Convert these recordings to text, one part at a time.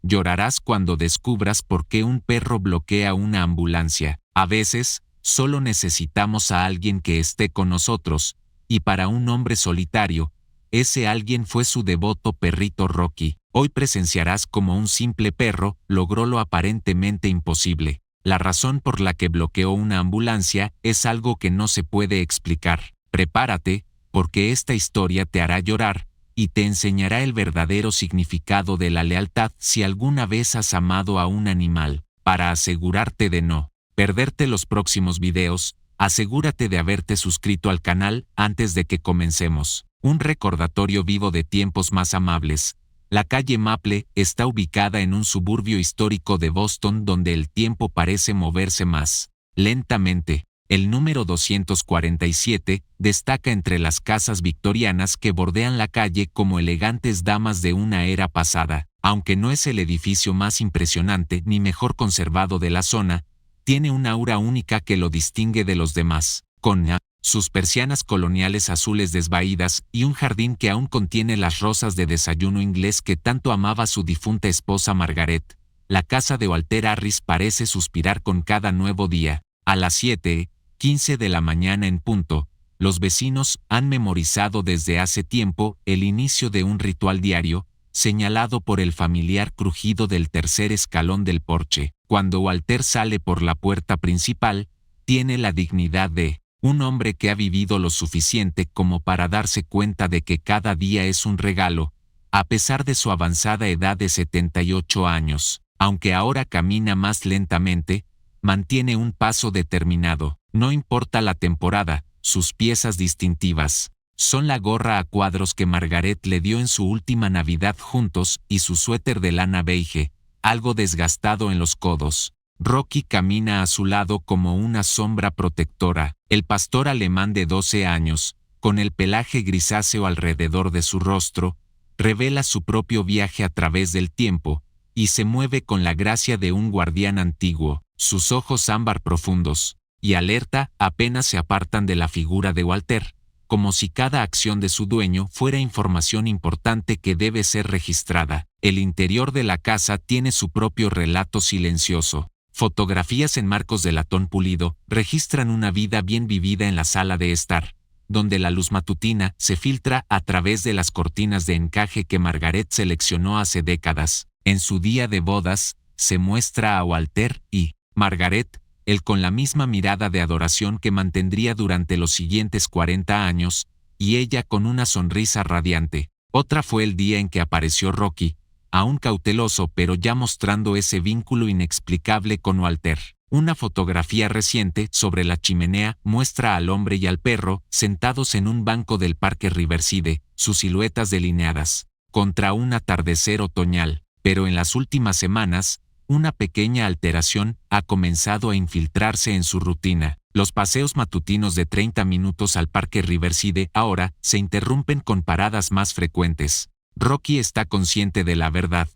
Llorarás cuando descubras por qué un perro bloquea una ambulancia. A veces, solo necesitamos a alguien que esté con nosotros, y para un hombre solitario, ese alguien fue su devoto perrito Rocky. Hoy presenciarás cómo un simple perro logró lo aparentemente imposible. La razón por la que bloqueó una ambulancia es algo que no se puede explicar. Prepárate, porque esta historia te hará llorar, y te enseñará el verdadero significado de la lealtad si alguna vez has amado a un animal. Para asegurarte de no perderte los próximos videos, asegúrate de haberte suscrito al canal antes de que comencemos. Un recordatorio vivo de tiempos más amables. La calle Maple está ubicada en un suburbio histórico de Boston donde el tiempo parece moverse más lentamente. El número 247 destaca entre las casas victorianas que bordean la calle como elegantes damas de una era pasada. Aunque no es el edificio más impresionante ni mejor conservado de la zona, tiene una aura única que lo distingue de los demás. Con sus persianas coloniales azules desvaídas y un jardín que aún contiene las rosas de desayuno inglés que tanto amaba su difunta esposa Margaret, la casa de Walter Harris parece suspirar con cada nuevo día. A las 7:15 de la mañana en punto, los vecinos han memorizado desde hace tiempo el inicio de un ritual diario, señalado por el familiar crujido del tercer escalón del porche. Cuando Walter sale por la puerta principal, tiene la dignidad de un hombre que ha vivido lo suficiente como para darse cuenta de que cada día es un regalo, a pesar de su avanzada edad de 78 años. Aunque ahora camina más lentamente, mantiene un paso determinado. No importa la temporada, sus piezas distintivas son la gorra a cuadros que Margaret le dio en su última Navidad juntos y su suéter de lana beige, algo desgastado en los codos. Rocky camina a su lado como una sombra protectora. El pastor alemán de 12 años, con el pelaje grisáceo alrededor de su rostro, revela su propio viaje a través del tiempo, y se mueve con la gracia de un guardián antiguo. Sus ojos ámbar profundos y alerta apenas se apartan de la figura de Walter, como si cada acción de su dueño fuera información importante que debe ser registrada. El interior de la casa tiene su propio relato silencioso. Fotografías en marcos de latón pulido registran una vida bien vivida en la sala de estar, donde la luz matutina se filtra a través de las cortinas de encaje que Margaret seleccionó hace décadas. En su día de bodas, se muestra a Walter y Margaret, él con la misma mirada de adoración que mantendría durante los siguientes 40 años, y ella con una sonrisa radiante. Otra fue el día en que apareció Rocky, aún cauteloso pero ya mostrando ese vínculo inexplicable con Walter. Una fotografía reciente sobre la chimenea muestra al hombre y al perro sentados en un banco del parque Riverside, sus siluetas delineadas, contra un atardecer otoñal. Pero en las últimas semanas, una pequeña alteración ha comenzado a infiltrarse en su rutina. Los paseos matutinos de 30 minutos al parque Riverside ahora se interrumpen con paradas más frecuentes. Rocky está consciente de la verdad,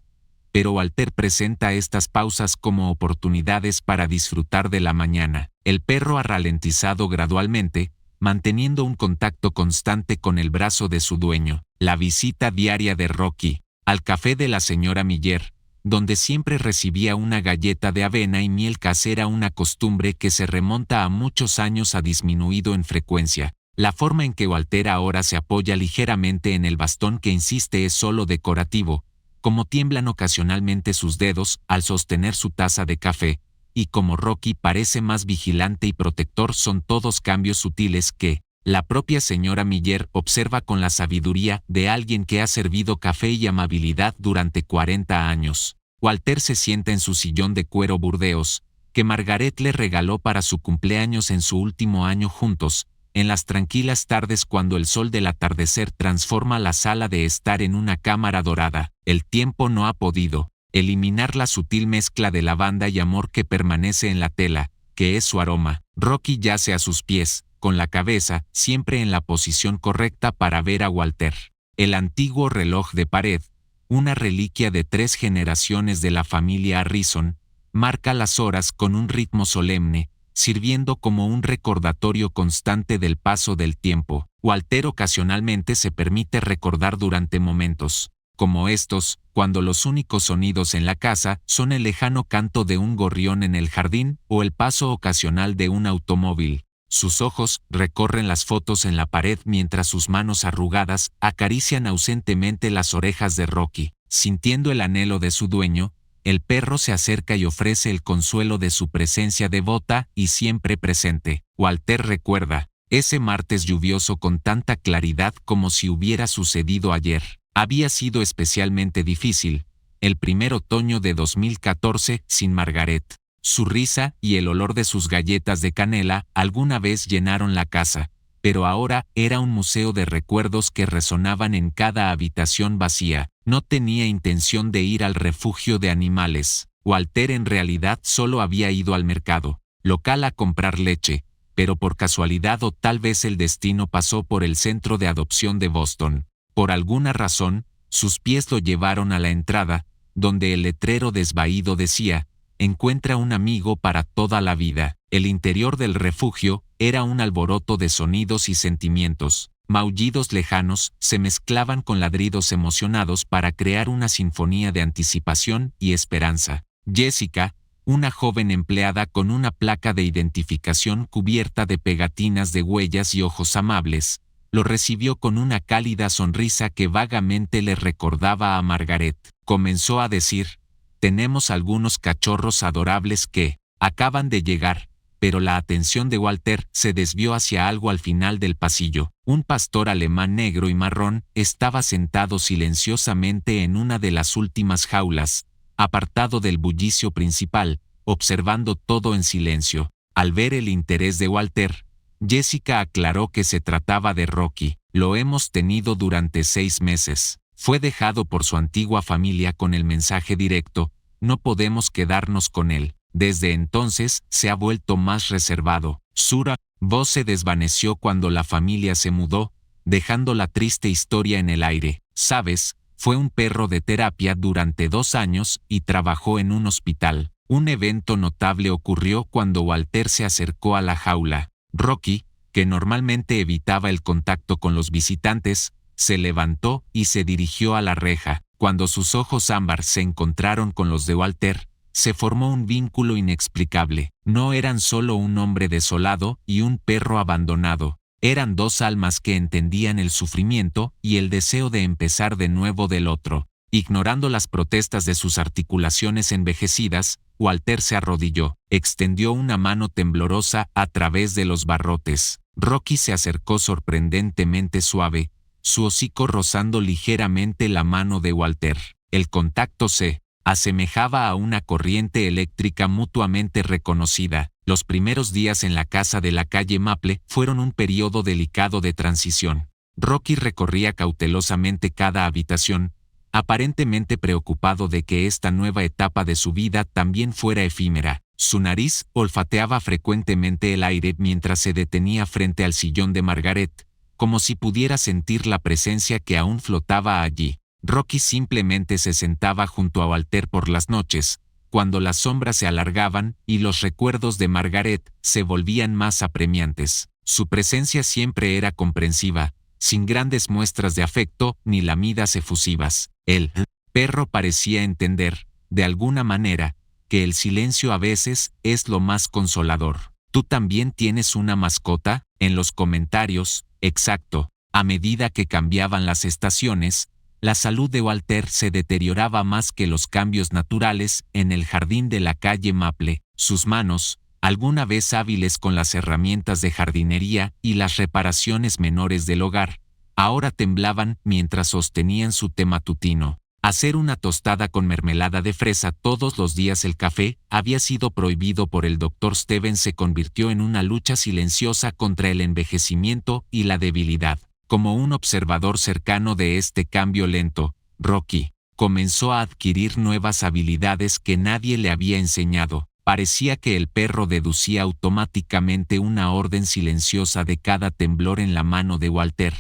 pero Walter presenta estas pausas como oportunidades para disfrutar de la mañana. El perro ha ralentizado gradualmente, manteniendo un contacto constante con el brazo de su dueño. La visita diaria de Rocky al café de la señora Miller, donde siempre recibía una galleta de avena y miel casera, una costumbre que se remonta a muchos años, ha disminuido en frecuencia. La forma en que Walter ahora se apoya ligeramente en el bastón que insiste es solo decorativo, como tiemblan ocasionalmente sus dedos al sostener su taza de café, y como Rocky parece más vigilante y protector, son todos cambios sutiles que la propia señora Miller observa con la sabiduría de alguien que ha servido café y amabilidad durante 40 años. Walter se sienta en su sillón de cuero burdeos, que Margaret le regaló para su cumpleaños en su último año juntos, en las tranquilas tardes cuando el sol del atardecer transforma la sala de estar en una cámara dorada. El tiempo no ha podido eliminar la sutil mezcla de lavanda y amor que permanece en la tela, que es su aroma. Rocky yace a sus pies, con la cabeza siempre en la posición correcta para ver a Walter. El antiguo reloj de pared, una reliquia de 3 generaciones de la familia Harrison, marca las horas con un ritmo solemne, sirviendo como un recordatorio constante del paso del tiempo. Walter ocasionalmente se permite recordar durante momentos como estos, cuando los únicos sonidos en la casa son el lejano canto de un gorrión en el jardín o el paso ocasional de un automóvil. Sus ojos recorren las fotos en la pared mientras sus manos arrugadas acarician ausentemente las orejas de Rocky. Sintiendo el anhelo de su dueño, el perro se acerca y ofrece el consuelo de su presencia devota y siempre presente. Walter recuerda ese martes lluvioso con tanta claridad como si hubiera sucedido ayer. Había sido especialmente difícil, el primer otoño de 2014 sin Margaret. Su risa y el olor de sus galletas de canela alguna vez llenaron la casa, pero ahora era un museo de recuerdos que resonaban en cada habitación vacía. No tenía intención de ir al refugio de animales. Walter en realidad solo había ido al mercado local a comprar leche, pero por casualidad o tal vez el destino pasó por el centro de adopción de Boston. Por alguna razón, sus pies lo llevaron a la entrada, donde el letrero desvaído decía: encuentra un amigo para toda la vida. El interior del refugio era un alboroto de sonidos y sentimientos. Maullidos lejanos se mezclaban con ladridos emocionados para crear una sinfonía de anticipación y esperanza. Jessica, una joven empleada con una placa de identificación cubierta de pegatinas de huellas y ojos amables, lo recibió con una cálida sonrisa que vagamente le recordaba a Margaret. Comenzó a decir: tenemos algunos cachorros adorables que acaban de llegar, pero la atención de Walter se desvió hacia algo al final del pasillo. Un pastor alemán negro y marrón estaba sentado silenciosamente en una de las últimas jaulas, apartado del bullicio principal, observando todo en silencio. Al ver el interés de Walter, Jessica aclaró que se trataba de Rocky. Lo hemos tenido durante 6 meses. Fue dejado por su antigua familia con el mensaje directo: no podemos quedarnos con él. Desde entonces se ha vuelto más reservado. Su voz se desvaneció cuando la familia se mudó, dejando la triste historia en el aire. Sabes, fue un perro de terapia durante 2 años y trabajó en un hospital. Un evento notable ocurrió cuando Walter se acercó a la jaula. Rocky, que normalmente evitaba el contacto con los visitantes, se levantó y se dirigió a la reja. Cuando sus ojos ámbar se encontraron con los de Walter, se formó un vínculo inexplicable. No eran solo un hombre desolado y un perro abandonado. Eran 2 almas que entendían el sufrimiento y el deseo de empezar de nuevo del otro. Ignorando las protestas de sus articulaciones envejecidas, Walter se arrodilló, extendió una mano temblorosa a través de los barrotes. Rocky se acercó sorprendentemente suave, su hocico rozando ligeramente la mano de Walter. El contacto se asemejaba a una corriente eléctrica mutuamente reconocida. Los primeros días en la casa de la calle Maple fueron un periodo delicado de transición. Rocky recorría cautelosamente cada habitación, aparentemente preocupado de que esta nueva etapa de su vida también fuera efímera. Su nariz olfateaba frecuentemente el aire mientras se detenía frente al sillón de Margaret, como si pudiera sentir la presencia que aún flotaba allí. Rocky simplemente se sentaba junto a Walter por las noches, cuando las sombras se alargaban y los recuerdos de Margaret se volvían más apremiantes. Su presencia siempre era comprensiva, sin grandes muestras de afecto ni lamidas efusivas. El perro parecía entender, de alguna manera, que el silencio a veces es lo más consolador. ¿Tú también tienes una mascota? En los comentarios, exacto. A medida que cambiaban las estaciones, la salud de Walter se deterioraba más que los cambios naturales en el jardín de la calle Maple. Sus manos, alguna vez hábiles con las herramientas de jardinería y las reparaciones menores del hogar, ahora temblaban mientras sostenían su té matutino. Hacer una tostada con mermelada de fresa todos los días. El café había sido prohibido por el Dr. Stevens. Se convirtió en una lucha silenciosa contra el envejecimiento y la debilidad. Como un observador cercano de este cambio lento, Rocky comenzó a adquirir nuevas habilidades que nadie le había enseñado. Parecía que el perro deducía automáticamente una orden silenciosa de cada temblor en la mano de Walter,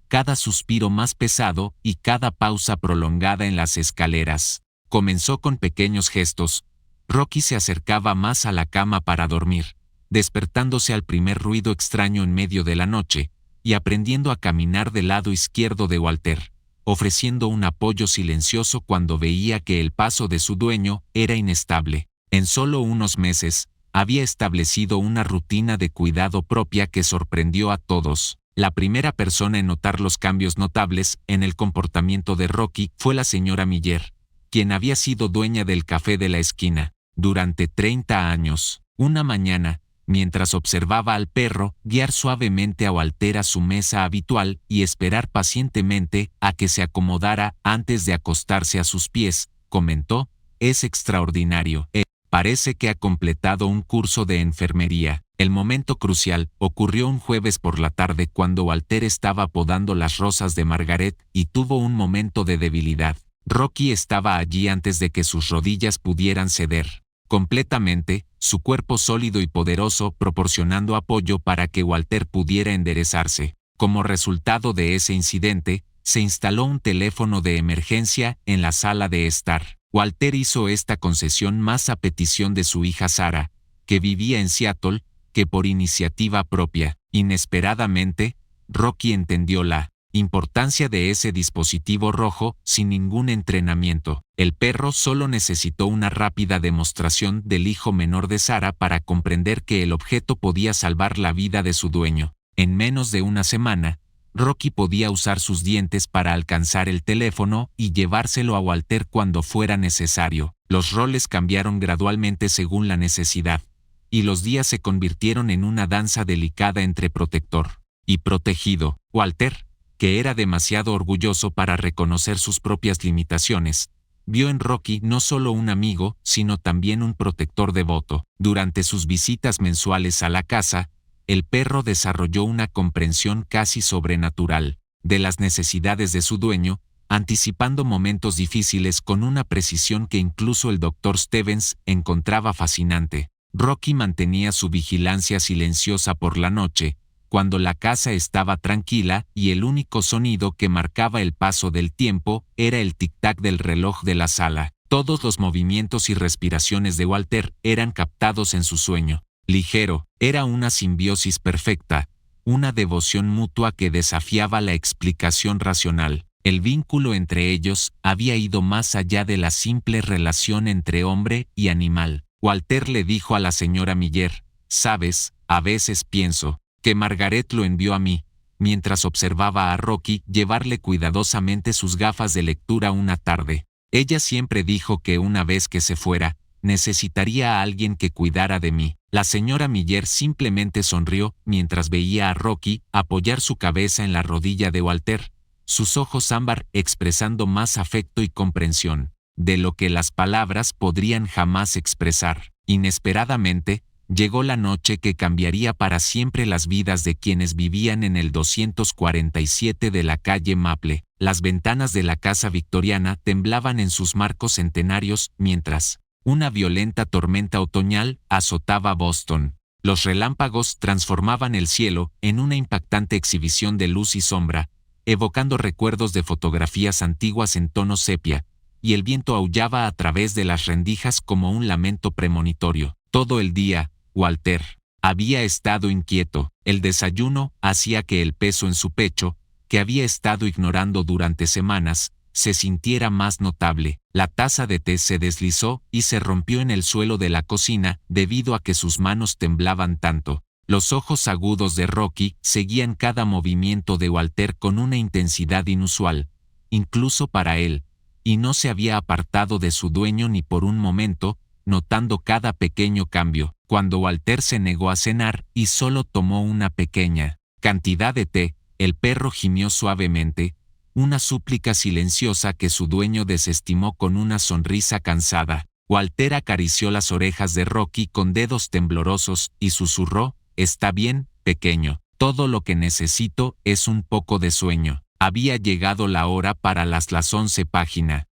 cada suspiro más pesado y cada pausa prolongada en las escaleras. Comenzó con pequeños gestos. Rocky se acercaba más a la cama para dormir, despertándose al primer ruido extraño en medio de la noche, y aprendiendo a caminar del lado izquierdo de Walter. ofreciendo un apoyo silencioso cuando veía que el paso de su dueño era inestable. En solo unos meses, había establecido una rutina de cuidado propia que sorprendió a todos. La primera persona en notar los cambios notables en el comportamiento de Rocky fue la señora Miller, quien había sido dueña del café de la esquina durante 30 años. Una mañana, mientras observaba al perro guiar suavemente a Walter a su mesa habitual y esperar pacientemente a que se acomodara antes de acostarse a sus pies, comentó: «Es extraordinario. Parece que ha completado un curso de enfermería». El momento crucial ocurrió un jueves por la tarde cuando Walter estaba podando las rosas de Margaret y tuvo un momento de debilidad. Rocky estaba allí antes de que sus rodillas pudieran ceder completamente, su cuerpo sólido y poderoso proporcionando apoyo para que Walter pudiera enderezarse. Como resultado de ese incidente, se instaló un teléfono de emergencia en la sala de estar. Walter hizo esta concesión más a petición de su hija Sarah, que vivía en Seattle, que por iniciativa propia. Inesperadamente, Rocky entendió la importancia de ese dispositivo rojo sin ningún entrenamiento. El perro solo necesitó una rápida demostración del hijo menor de Sarah para comprender que el objeto podía salvar la vida de su dueño. En menos de una semana, Rocky podía usar sus dientes para alcanzar el teléfono y llevárselo a Walter cuando fuera necesario. Los roles cambiaron gradualmente según la necesidad, y los días se convirtieron en una danza delicada entre protector y protegido. Walter, que era demasiado orgulloso para reconocer sus propias limitaciones, vio en Rocky no solo un amigo, sino también un protector devoto. Durante sus visitas mensuales a la casa, el perro desarrolló una comprensión casi sobrenatural de las necesidades de su dueño, anticipando momentos difíciles con una precisión que incluso el Dr. Stevens encontraba fascinante. Rocky mantenía su vigilancia silenciosa por la noche, cuando la casa estaba tranquila y el único sonido que marcaba el paso del tiempo era el tic-tac del reloj de la sala. Todos los movimientos y respiraciones de Walter eran captados en su sueño. Ligero, era una simbiosis perfecta, una devoción mutua que desafiaba la explicación racional. El vínculo entre ellos había ido más allá de la simple relación entre hombre y animal. Walter le dijo a la señora Miller: «Sabes, a veces pienso que Margaret lo envió a mí», mientras observaba a Rocky llevarle cuidadosamente sus gafas de lectura una tarde. «Ella siempre dijo que una vez que se fuera, necesitaría a alguien que cuidara de mí». La señora Miller simplemente sonrió mientras veía a Rocky apoyar su cabeza en la rodilla de Walter, sus ojos ámbar expresando más afecto y comprensión de lo que las palabras podrían jamás expresar. Inesperadamente, llegó la noche que cambiaría para siempre las vidas de quienes vivían en el 247 de la calle Maple. Las ventanas de la casa victoriana temblaban en sus marcos centenarios mientras una violenta tormenta otoñal azotaba Boston. Los relámpagos transformaban el cielo en una impactante exhibición de luz y sombra, evocando recuerdos de fotografías antiguas en tono sepia, y el viento aullaba a través de las rendijas como un lamento premonitorio. Todo el día, Walter había estado inquieto. El desayuno hacía que el peso en su pecho, que había estado ignorando durante semanas, se sintiera más notable. La taza de té se deslizó y se rompió en el suelo de la cocina debido a que sus manos temblaban tanto. Los ojos agudos de Rocky seguían cada movimiento de Walter con una intensidad inusual, incluso para él, y no se había apartado de su dueño ni por un momento, notando cada pequeño cambio. Cuando Walter se negó a cenar y solo tomó una pequeña cantidad de té, el perro gimió suavemente, una súplica silenciosa que su dueño desestimó con una sonrisa cansada. Walter acarició las orejas de Rocky con dedos temblorosos y susurró: «Está bien, pequeño. Todo lo que necesito es un poco de sueño». Había llegado la hora para las 11 página.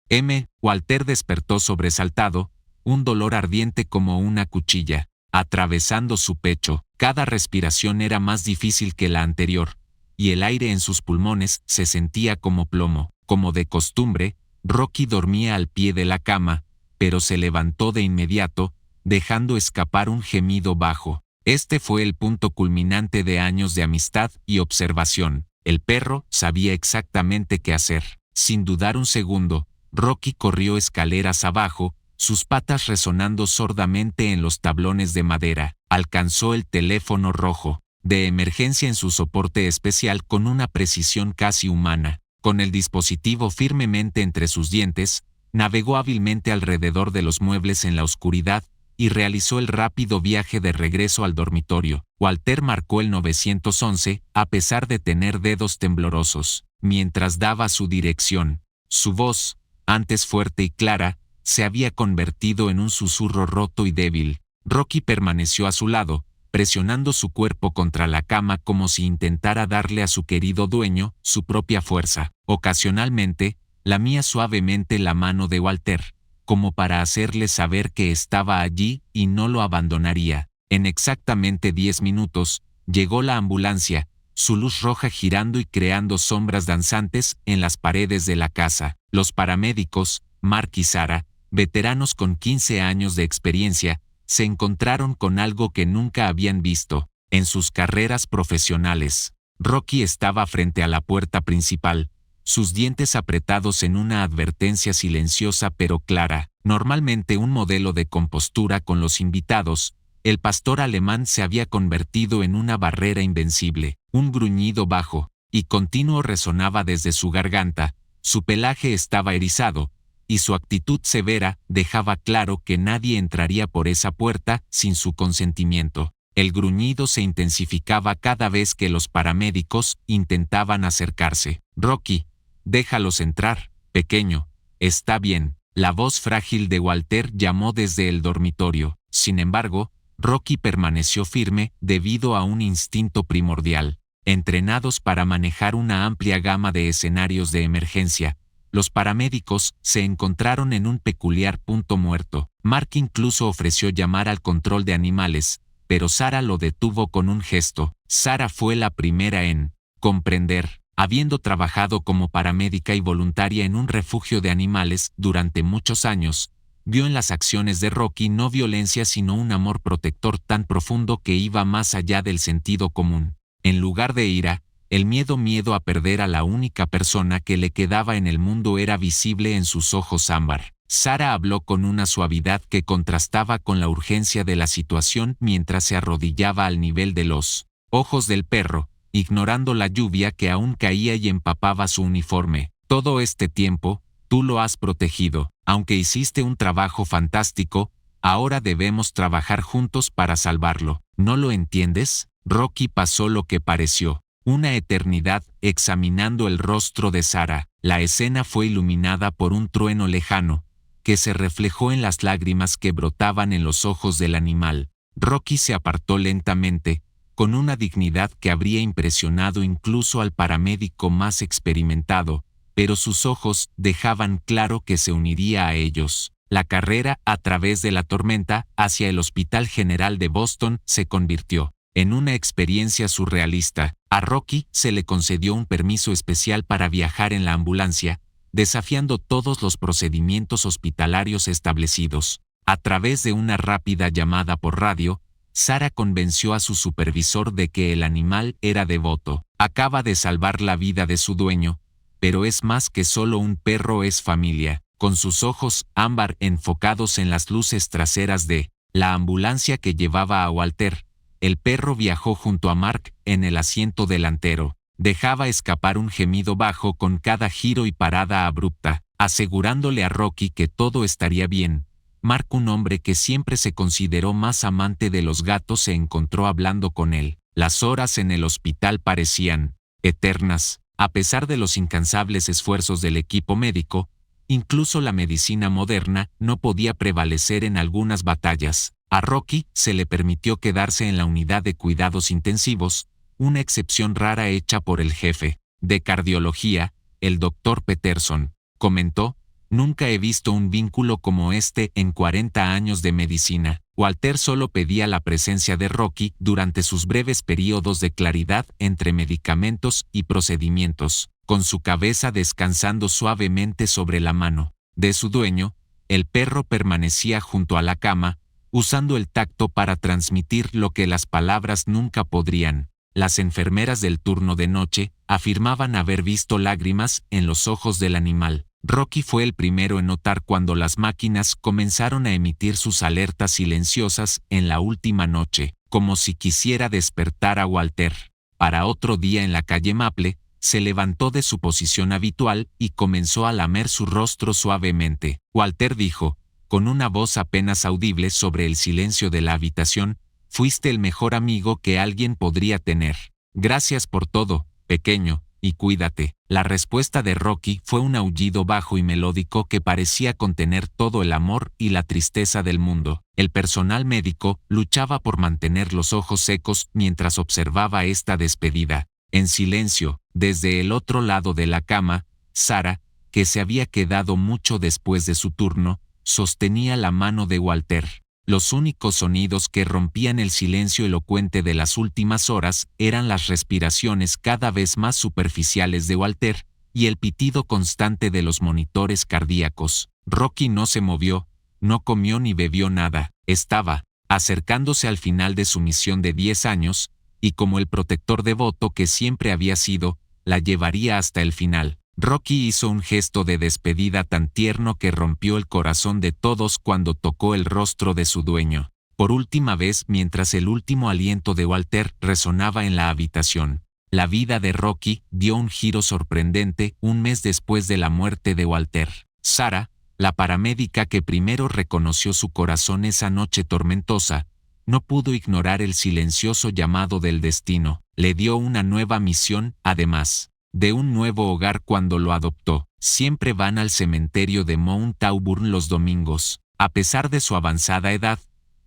Walter despertó sobresaltado, un dolor ardiente como una cuchilla atravesando su pecho. Cada respiración era más difícil que la anterior, y el aire en sus pulmones se sentía como plomo. Como de costumbre, Rocky dormía al pie de la cama, pero se levantó de inmediato, dejando escapar un gemido bajo. Este fue el punto culminante de años de amistad y observación. El perro sabía exactamente qué hacer. Sin dudar un segundo, Rocky corrió escaleras abajo, sus patas resonando sordamente en los tablones de madera. Alcanzó el teléfono rojo de emergencia en su soporte especial con una precisión casi humana. Con el dispositivo firmemente entre sus dientes, navegó hábilmente alrededor de los muebles en la oscuridad y realizó el rápido viaje de regreso al dormitorio. Walter marcó el 911, a pesar de tener dedos temblorosos. Mientras daba su dirección, su voz, antes fuerte y clara, se había convertido en un susurro roto y débil. Rocky permaneció a su lado, presionando su cuerpo contra la cama como si intentara darle a su querido dueño su propia fuerza. Ocasionalmente, lamía suavemente la mano de Walter, como para hacerle saber que estaba allí y no lo abandonaría. En exactamente 10 minutos, llegó la ambulancia, su luz roja girando y creando sombras danzantes en las paredes de la casa. Los paramédicos, Mark y Sarah, veteranos con 15 años de experiencia, se encontraron con algo que nunca habían visto en sus carreras profesionales. Rocky estaba frente a la puerta principal, sus dientes apretados en una advertencia silenciosa pero clara. Normalmente un modelo de compostura con los invitados, el pastor alemán se había convertido en una barrera invencible. Un gruñido bajo y continuo resonaba desde su garganta, su pelaje estaba erizado, y su actitud severa dejaba claro que nadie entraría por esa puerta sin su consentimiento. El gruñido se intensificaba cada vez que los paramédicos intentaban acercarse. Rocky, déjalos entrar, pequeño, está bien. La voz frágil de Walter llamó desde el dormitorio. Sin embargo, Rocky permaneció firme debido a un instinto primordial. Entrenados para manejar una amplia gama de escenarios de emergencia, los paramédicos se encontraron en un peculiar punto muerto. Mark incluso ofreció llamar al control de animales, pero Sarah lo detuvo con un gesto. Sarah fue la primera en comprender. Habiendo trabajado como paramédica y voluntaria en un refugio de animales durante muchos años, vio en las acciones de Rocky no violencia sino un amor protector tan profundo que iba más allá del sentido común. En lugar de ira, el miedo a perder a la única persona que le quedaba en el mundo era visible en sus ojos ámbar. Sarah habló con una suavidad que contrastaba con la urgencia de la situación mientras se arrodillaba al nivel de los ojos del perro, ignorando la lluvia que aún caía y empapaba su uniforme. Todo este tiempo, tú lo has protegido. Aunque hiciste un trabajo fantástico, ahora debemos trabajar juntos para salvarlo. ¿No lo entiendes? Rocky pasó lo que pareció una eternidad examinando el rostro de Sarah. La escena fue iluminada por un trueno lejano, que se reflejó en las lágrimas que brotaban en los ojos del animal. Rocky se apartó lentamente, con una dignidad que habría impresionado incluso al paramédico más experimentado, pero sus ojos dejaban claro que se uniría a ellos. La carrera a través de la tormenta hacia el Hospital General de Boston se convirtió en una experiencia surrealista. A Rocky se le concedió un permiso especial para viajar en la ambulancia, desafiando todos los procedimientos hospitalarios establecidos. A través de una rápida llamada por radio, Sarah convenció a su supervisor de que el animal era devoto. Acaba de salvar la vida de su dueño, pero es más que solo un perro, es familia. Con sus ojos ámbar enfocados en las luces traseras de la ambulancia que llevaba a Walter, el perro viajó junto a Mark en el asiento delantero. Dejaba escapar un gemido bajo con cada giro y parada abrupta, asegurándole a Rocky que todo estaría bien. Mark, un hombre que siempre se consideró más amante de los gatos, se encontró hablando con él. Las horas en el hospital parecían eternas. A pesar de los incansables esfuerzos del equipo médico, incluso la medicina moderna no podía prevalecer en algunas batallas. A Rocky se le permitió quedarse en la unidad de cuidados intensivos, una excepción rara hecha por el jefe de cardiología, el Dr. Peterson. Comentó: nunca he visto un vínculo como este en 40 años de medicina. Walter solo pedía la presencia de Rocky durante sus breves periodos de claridad entre medicamentos y procedimientos, con su cabeza descansando suavemente sobre la mano de su dueño. El perro permanecía junto a la cama, usando el tacto para transmitir lo que las palabras nunca podrían. Las enfermeras del turno de noche afirmaban haber visto lágrimas en los ojos del animal. Rocky fue el primero en notar cuando las máquinas comenzaron a emitir sus alertas silenciosas en la última noche, como si quisiera despertar a Walter. Para otro día en la calle Maple, se levantó de su posición habitual y comenzó a lamer su rostro suavemente. Walter dijo, con una voz apenas audible sobre el silencio de la habitación, «Fuiste el mejor amigo que alguien podría tener. Gracias por todo, pequeño, y cuídate». La respuesta de Rocky fue un aullido bajo y melódico que parecía contener todo el amor y la tristeza del mundo. El personal médico luchaba por mantener los ojos secos mientras observaba esta despedida. En silencio, desde el otro lado de la cama, Sarah, que se había quedado mucho después de su turno, sostenía la mano de Walter. Los únicos sonidos que rompían el silencio elocuente de las últimas horas eran las respiraciones cada vez más superficiales de Walter y el pitido constante de los monitores cardíacos. Rocky no se movió, no comió ni bebió nada. Estaba acercándose al final de su misión de 10 años, y como el protector devoto que siempre había sido, la llevaría hasta el final. Rocky hizo un gesto de despedida tan tierno que rompió el corazón de todos cuando tocó el rostro de su dueño. Por última vez mientras el último aliento de Walter resonaba en la habitación. La vida de Rocky dio un giro sorprendente un mes después de la muerte de Walter. Sarah, la paramédica que primero reconoció su corazón esa noche tormentosa, no pudo ignorar el silencioso llamado del destino. Le dio una nueva misión, además de un nuevo hogar cuando lo adoptó. Siempre van al cementerio de Mount Auburn los domingos. A pesar de su avanzada edad,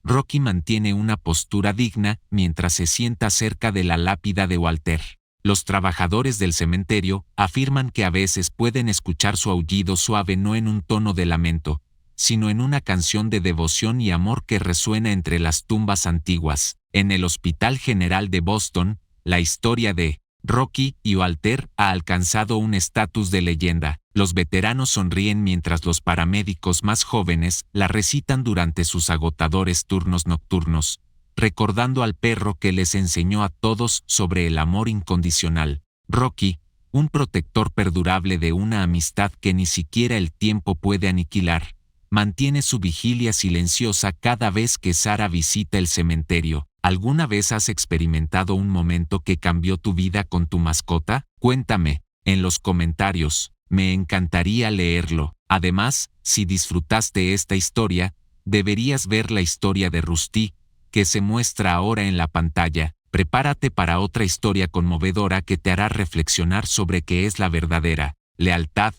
Rocky mantiene una postura digna mientras se sienta cerca de la lápida de Walter. Los trabajadores del cementerio afirman que a veces pueden escuchar su aullido suave no en un tono de lamento, sino en una canción de devoción y amor que resuena entre las tumbas antiguas. En el Hospital General de Boston, la historia de Rocky y Walter ha alcanzado un estatus de leyenda. Los veteranos sonríen mientras los paramédicos más jóvenes la recitan durante sus agotadores turnos nocturnos, recordando al perro que les enseñó a todos sobre el amor incondicional. Rocky, un protector perdurable de una amistad que ni siquiera el tiempo puede aniquilar, mantiene su vigilia silenciosa cada vez que Sarah visita el cementerio. ¿Alguna vez has experimentado un momento que cambió tu vida con tu mascota? Cuéntame en los comentarios, me encantaría leerlo. Además, si disfrutaste esta historia, deberías ver la historia de Rusty, que se muestra ahora en la pantalla. Prepárate para otra historia conmovedora que te hará reflexionar sobre qué es la verdadera lealtad